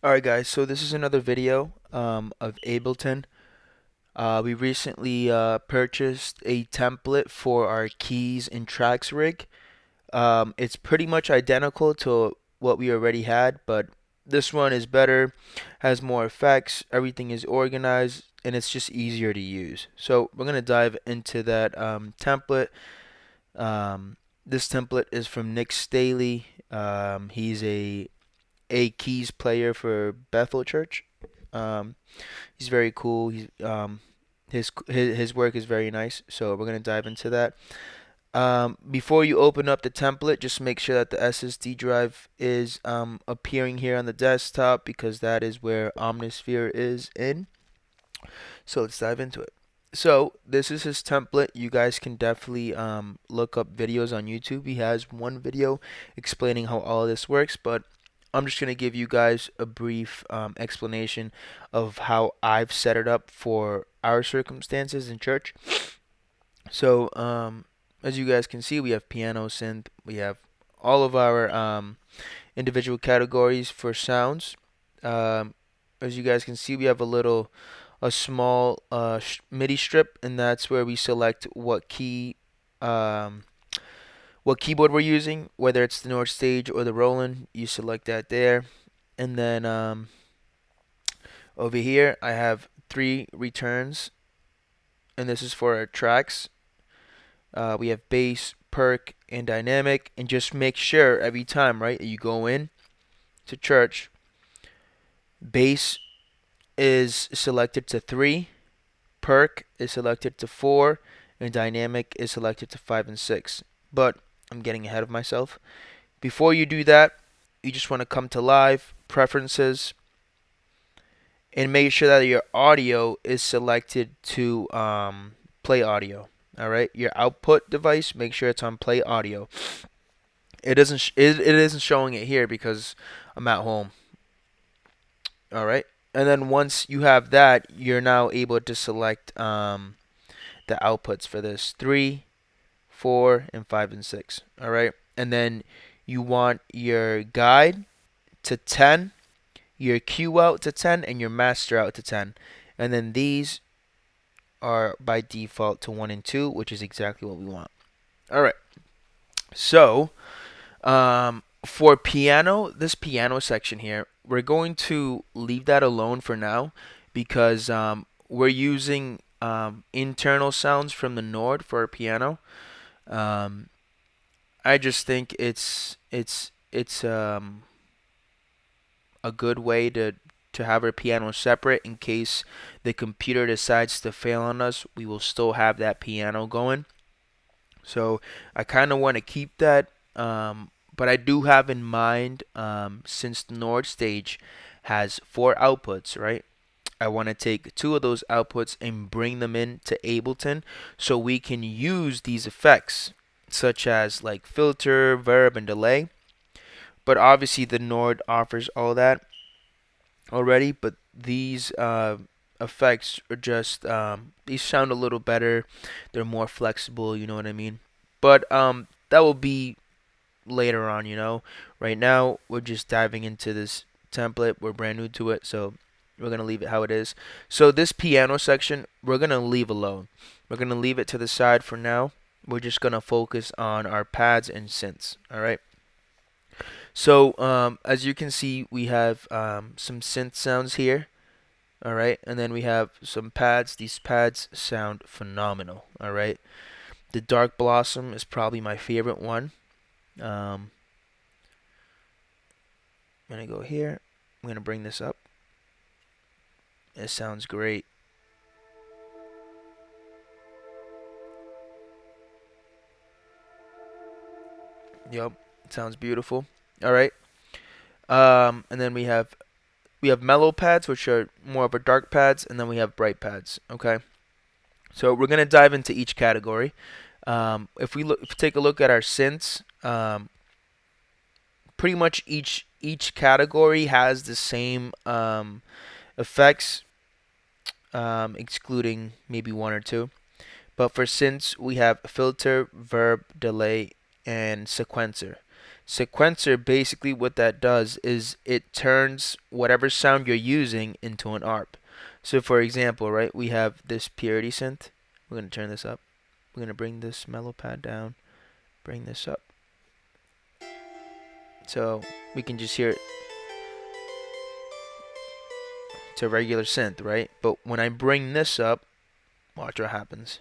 Alright guys, so this is another video of Ableton. We recently purchased a template for our keys and tracks rig. It's pretty much identical to what we already had, but this one is better, has more effects, everything is organized, and it's just easier to use. So we're going to dive into that template. This template is from Stailey. He's a keys player for Bethel Church. Um, he's very cool. His work is very nice. So we're gonna dive into that. Before you open up the template, just make sure that the SSD drive is appearing here on the desktop because that is where Omnisphere is in. So let's dive into it. So this is his template. You guys can definitely look up videos on YouTube. He has one video explaining how all this works, but I'm just going to give you guys a brief explanation of how I've set it up for our circumstances in church. So as you guys can see, we have piano, synth, we have all of our individual categories for sounds. Um, as you guys can see, we have a small MIDI strip, and that's where we select um, what keyboard we're using, whether it's the Nord Stage or the Roland. You select that there, and then over here I have three returns, and this is for our tracks. We have bass, perk, and dynamic, and just make sure every time, right, you go in to church, bass is selected to 3, perk is selected to 4, and dynamic is selected to 5 and 6. But I'm getting ahead of myself. Before you do that, you just want to come to live, preferences, and make sure that your audio is selected to play audio. All right, your output device, make sure it's on play audio. It isn't showing it here because I'm at home. All right, and then once you have that, you're now able to select the outputs for this 3, 4, and 5 and 6. All right, and then you want your guide to 10, your Q out to 10, and your master out to 10. And then these are by default to 1 and 2, which is exactly what we want. All right, so for piano, this piano section here, we're going to leave that alone for now because we're using internal sounds from the Nord for our piano. Um, I just think it's a good way to have our piano separate in case the computer decides to fail on us. We will still have that piano going. So I kind of want to keep that, but I do have in mind since the Nord stage has 4 outputs, right? I want to take 2 of those outputs and bring them into Ableton so we can use these effects such as like filter, verb, and delay. But obviously the Nord offers all that already, but these effects are just these sound a little better. They're more flexible, you know what I mean? But that will be later on, you know. Right now we're just diving into this template. We're brand new to it, so we're gonna leave it how it is. So this piano section we're gonna leave alone. We're gonna leave it to the side for now. We're just gonna focus on our pads and synths. All right. So as you can see, we have some synth sounds here. All right, and then we have some pads. These pads sound phenomenal. All right, the Dark Blossom is probably my favorite one. I'm gonna go here. I'm gonna bring this up. It sounds great. Yep, it sounds beautiful. All right. And then we have mellow pads, which are more of our dark pads, and then we have bright pads. Okay. So we're gonna dive into each category. If we take a look at our synths, pretty much each category has the same effects, excluding maybe 1 or 2. But for synths, we have filter, verb, delay, and sequencer. Sequencer, basically what that does is it turns whatever sound you're using into an ARP. So for example, right, we have this purity synth. We're going to turn this up. We're going to bring this mellow pad down, bring this up. So we can just hear it. It's a regular synth, right? But when I bring this up, watch what happens.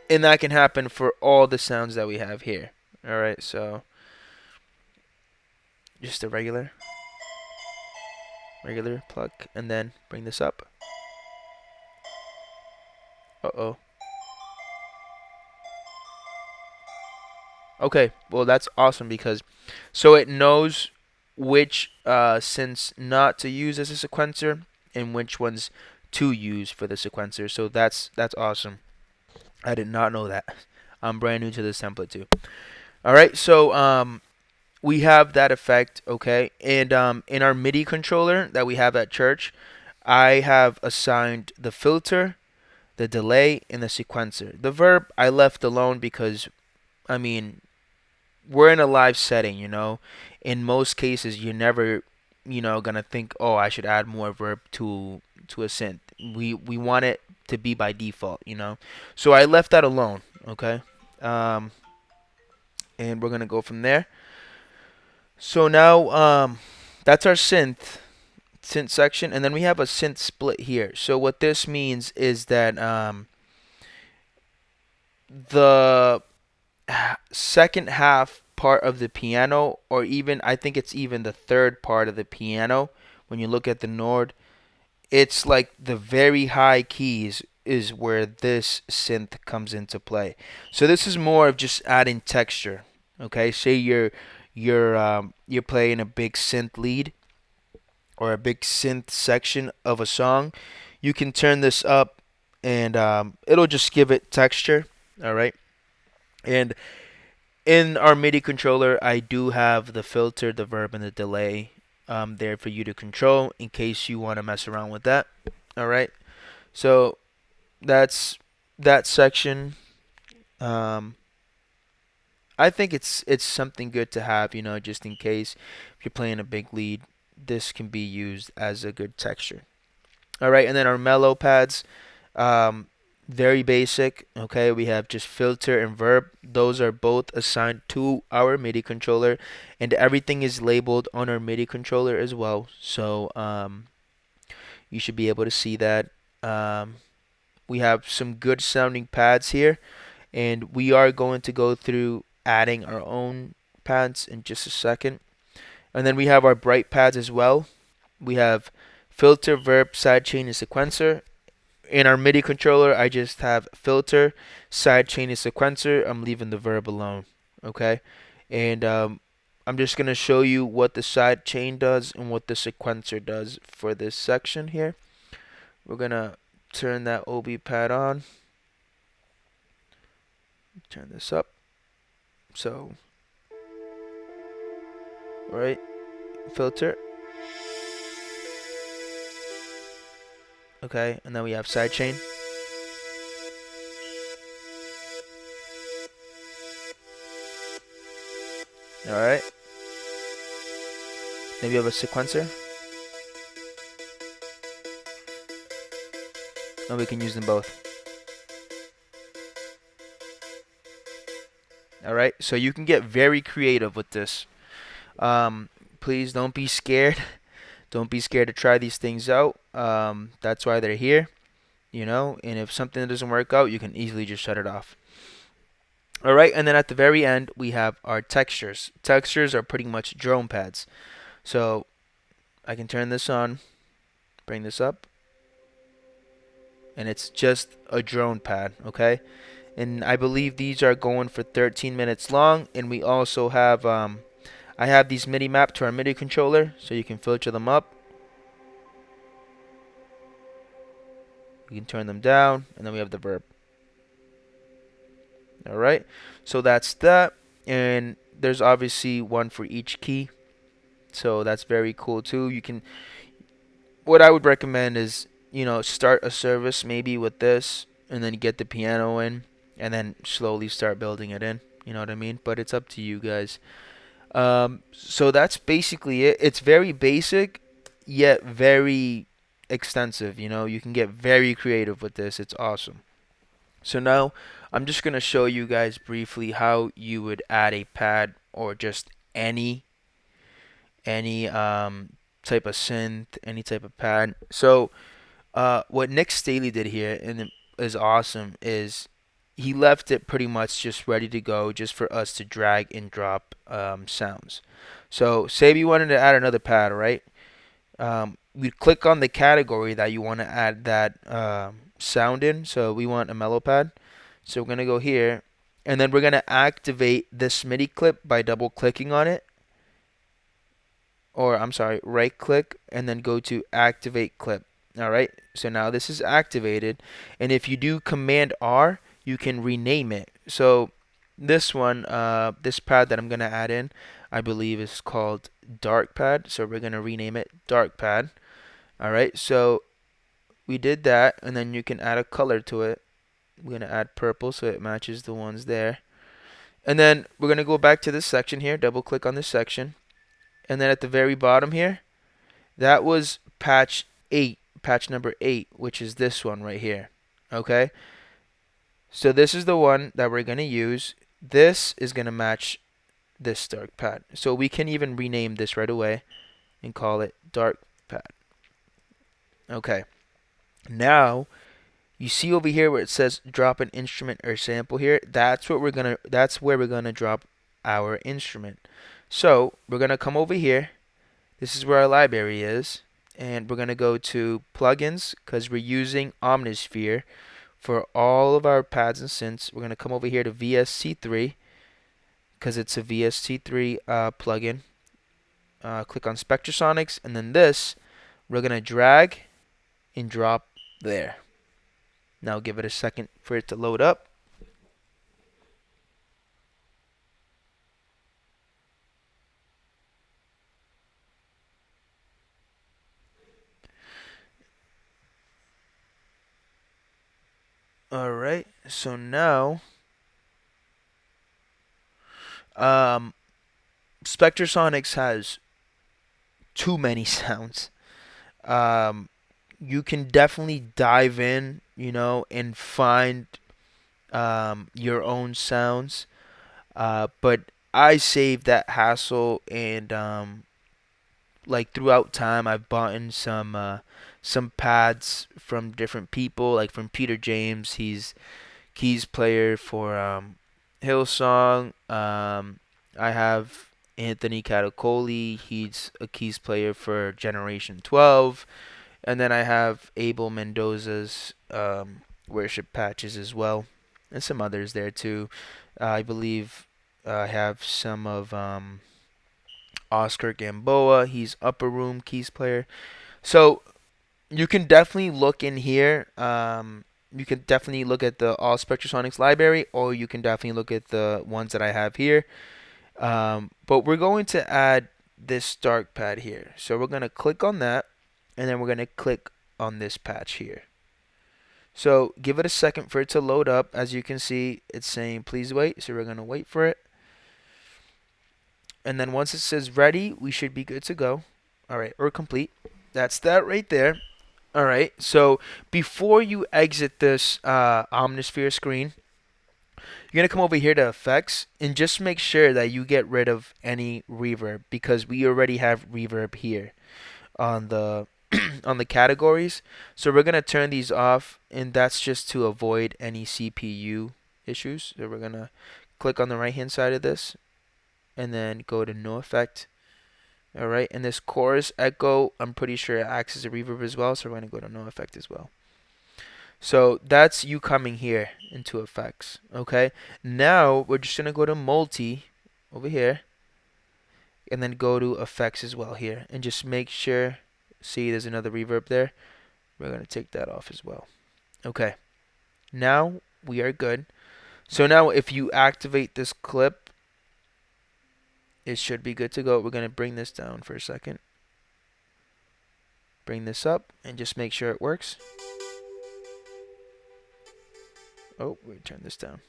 And that can happen for all the sounds that we have here. Alright, so just a regular pluck, and then bring this up. Uh-oh. Okay, well that's awesome because so it knows which synths not to use as a sequencer and which ones to use for the sequencer. So that's awesome. I did not know that. I'm brand new to this template too. All right, so we have that effect, okay? And in our MIDI controller that we have at church, I have assigned the filter, the delay, and the sequencer. The verb I left alone because, I mean, we're in a live setting, you know. In most cases, you're never, gonna think, oh, I should add more verb to a synth. We want it to be by default, you know. So I left that alone, okay. And we're gonna go from there. So now that's our synth section, and then we have a synth split here. So what this means is that the second half part of the piano, or even I think it's even the third part of the piano, when you look at the Nord, it's like the very high keys is where this synth comes into play. So this is more of just adding texture. Okay, say you're playing a big synth lead or a big synth section of a song, you can turn this up and it'll just give it texture. All right, and in our MIDI controller, I do have the filter, the verb, and the delay there for you to control in case you want to mess around with that. All right, so that's that section. I think it's something good to have, just in case if you're playing a big lead, this can be used as a good texture. All right, and then our mellow pads, very basic. Okay, we have just filter and verb. Those are both assigned to our MIDI controller, and everything is labeled on our MIDI controller as well. So you should be able to see that. We have some good sounding pads here, and we are going to go through adding our own pads in just a second. And then we have our bright pads as well. We have filter, verb, sidechain, and sequencer. In our MIDI controller, I just have filter, sidechain, and sequencer. I'm leaving the verb alone. Okay, and I'm just gonna show you what the sidechain does and what the sequencer does for this section here. We're gonna turn that OB pad on. Turn this up. So, right, filter. Okay, and then we have sidechain. Alright. Then we have a sequencer. And we can use them both. Alright, so you can get very creative with this. Please don't be scared. Don't be scared to try these things out. That's why they're here, and if something doesn't work out, you can easily just shut it off. Alright, and then at the very end, we have our textures. Textures are pretty much drone pads. So I can turn this on, bring this up, and it's just a drone pad, okay? And I believe these are going for 13 minutes long, and we also have I have these MIDI mapped to our MIDI controller, so you can filter them up. You can turn them down, and then we have the verb. Alright, so that's that, and there's obviously one for each key, so that's very cool too. You can, what I would recommend is, start a service maybe with this, and then get the piano in, and then slowly start building it in. You know what I mean? But it's up to you guys. So that's basically it. It's very basic, yet very extensive. You know, you can get very creative with this. It's awesome. So now I'm just gonna show you guys briefly how you would add a pad or just any type of synth, any type of pad. So what Nick Stailey did here, and it is awesome, is he left it pretty much just ready to go, just for us to drag and drop sounds. So say we wanted to add another pad, right? We'd click on the category that you want to add that sound in. So we want a mellow pad. So we're gonna go here, and then we're gonna activate this MIDI clip by double clicking on it, or I'm sorry, right click and then go to activate clip. Alright, so now this is activated, and if you do Command R, you can rename it. So this one, this pad that I'm going to add in, I believe is called dark pad, so we're going to rename it dark pad. Alright, so we did that, and then you can add a color to it. We're going to add purple so it matches the ones there. And then we're going to go back to this section here, double click on this section, and then at the very bottom here, that was patch 8, patch number 8, which is this one right here. Okay, so this is the one that we're going to use. This is going to match this dark pad. So we can even rename this right away and call it dark pad. Okay, now you see over here where it says drop an instrument or sample here. That's where we're gonna drop our instrument. So we're gonna come over here. This is where our library is, and we're gonna go to plugins because we're using Omnisphere for all of our pads and synths. We're gonna come over here to VST3 because it's a VST3 plugin. Click on Spectrasonics, and then this we're gonna drag and drop there. Now give it a second for it to load up. Alright, so now Spectrasonics has too many sounds. You can definitely dive in, you know, and find your own sounds. But I saved that hassle, and like throughout time, I've bought in some pads from different people, like from Peter James. He's keys player for Hillsong. I have Anthony Catacoli. He's a keys player for Generation 12. And then I have Abel Mendoza's worship patches as well, and some others there too. I believe I have some of Oscar Gamboa. He's upper room keys player. So you can definitely look in here. You can definitely look at the All Spectrasonics library, or you can definitely look at the ones that I have here. But we're going to add this dark pad here. So we're going to click on that, and then we're going to click on this patch here. So give it a second for it to load up. As you can see, it's saying please wait. So we're going to wait for it. And then once it says ready, we should be good to go. Alright, or complete. That's that right there. Alright, so before you exit this Omnisphere screen, you're going to come over here to effects and just make sure that you get rid of any reverb, because we already have reverb here on the on the categories. So we're going to turn these off, and that's just to avoid any CPU issues. So we're going to click on the right hand side of this and then go to no effect. Alright, and this chorus echo, I'm pretty sure it acts as a reverb as well, so we're going to go to no effect as well. So that's you coming here into effects. Okay, now we're just going to go to multi over here, and then go to effects as well here, and just make sure, see there's another reverb there. We're going to take that off as well. Okay, now we are good. So now if you activate this clip, it should be good to go. We're going to bring this down for a second. Bring this up and just make sure it works. Oh, we turn this down.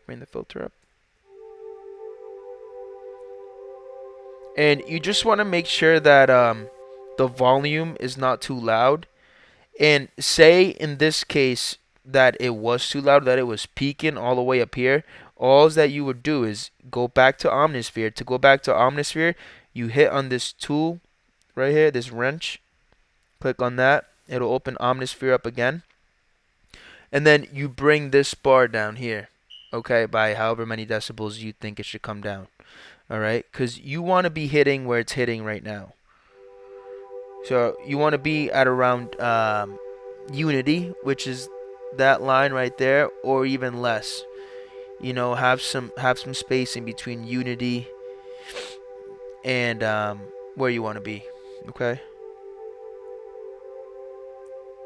Bring the filter up. And you just want to make sure that the volume is not too loud. And say in this case that it was too loud, that it was peaking all the way up here. All that you would do is go back to Omnisphere. To go back to Omnisphere, you hit on this tool right here, this wrench. Click on that. It'll open Omnisphere up again. And then you bring this bar down here, okay, by however many decibels you think it should come down. Alright, because you want to be hitting where it's hitting right now. So you want to be at around unity, which is that line right there, or even less. You know, have some space in between unity and where you want to be. Okay.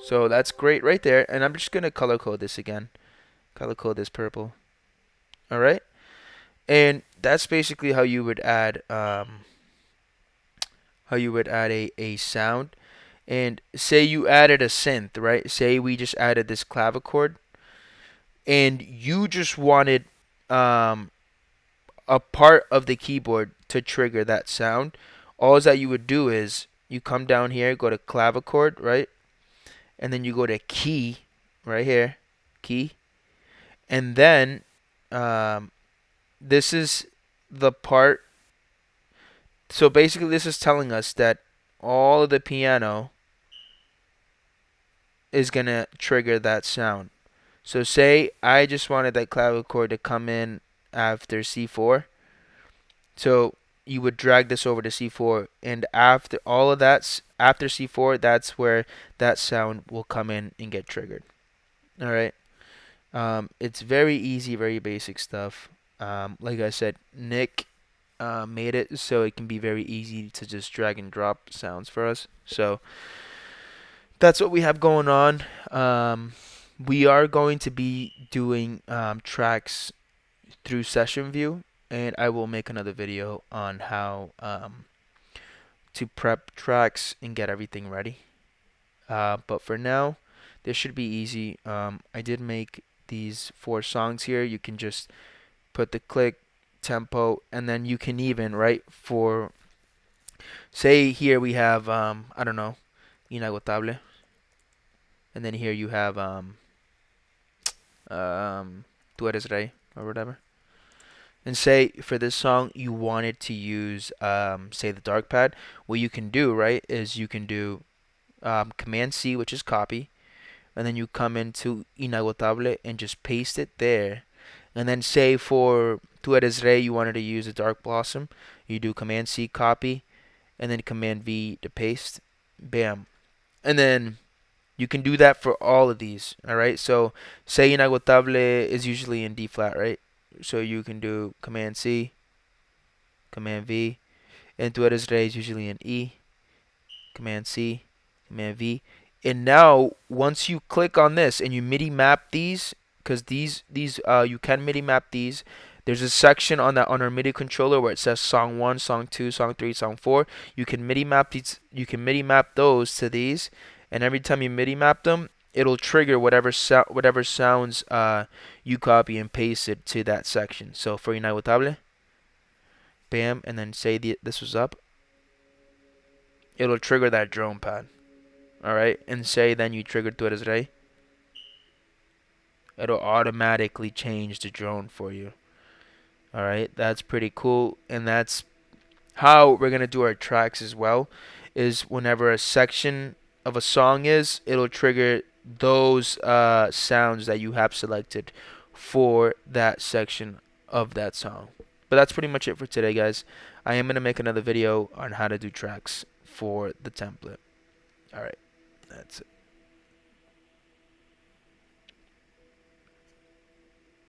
So that's great right there, and I'm just gonna color code this again. Color code this purple. All right, and that's basically how you would add a sound. And say you added a synth, right? Say we just added this clavichord, and you just wanted a part of the keyboard to trigger that sound. All that you would do is you come down here, go to clavichord, right? And then you go to key, right here, key. And then this is the part. So basically this is telling us that all of the piano is going to trigger that sound. So say I just wanted that clavichord to come in after C4. So you would drag this over to C4, and after all of that, after C4, that's where that sound will come in and get triggered. All right. It's very easy, very basic stuff. Like I said, Nick made it so it can be very easy to just drag and drop sounds for us. So that's what we have going on. We are going to be doing tracks through Session View, and I will make another video on how to prep tracks and get everything ready. But for now, this should be easy. I did make these 4 songs here. You can just put the click, tempo, and then you can even, right, for, say here we have, I don't know, inagotable. And then here you have, tú eres rey, or whatever. And say for this song you wanted to use, say the dark pad. What you can do, right, is you can do Command C, which is copy, and then you come into inagotable and just paste it there. And then say for tú eres rey you wanted to use a dark blossom, you do Command C, copy, and then Command V to paste. Bam. And then you can do that for all of these. All right. So say inagotable is usually in D flat, right? So you can do Command C, Command V, and tú eres rey is usually in E, Command C, Command V. And now once you click on this and you MIDI map these, because these you can MIDI map these. There's a section on our MIDI controller where it says song 1, song 2, song 3, song 4. You can MIDI map these. You can MIDI map those to these, and every time you MIDI map them, it'll trigger whatever sounds you copy and paste it to that section. So for inagotable, bam, and then say this was up. It'll trigger that drone pad. All right, and say then you trigger tú eres rey. It'll automatically change the drone for you. All right, that's pretty cool, and that's how we're gonna do our tracks as well. Is whenever a section of a song is, it'll trigger those sounds that you have selected for that section of that song. But that's pretty much it for today, guys. I am gonna make another video on how to do tracks for the template. All right, that's it.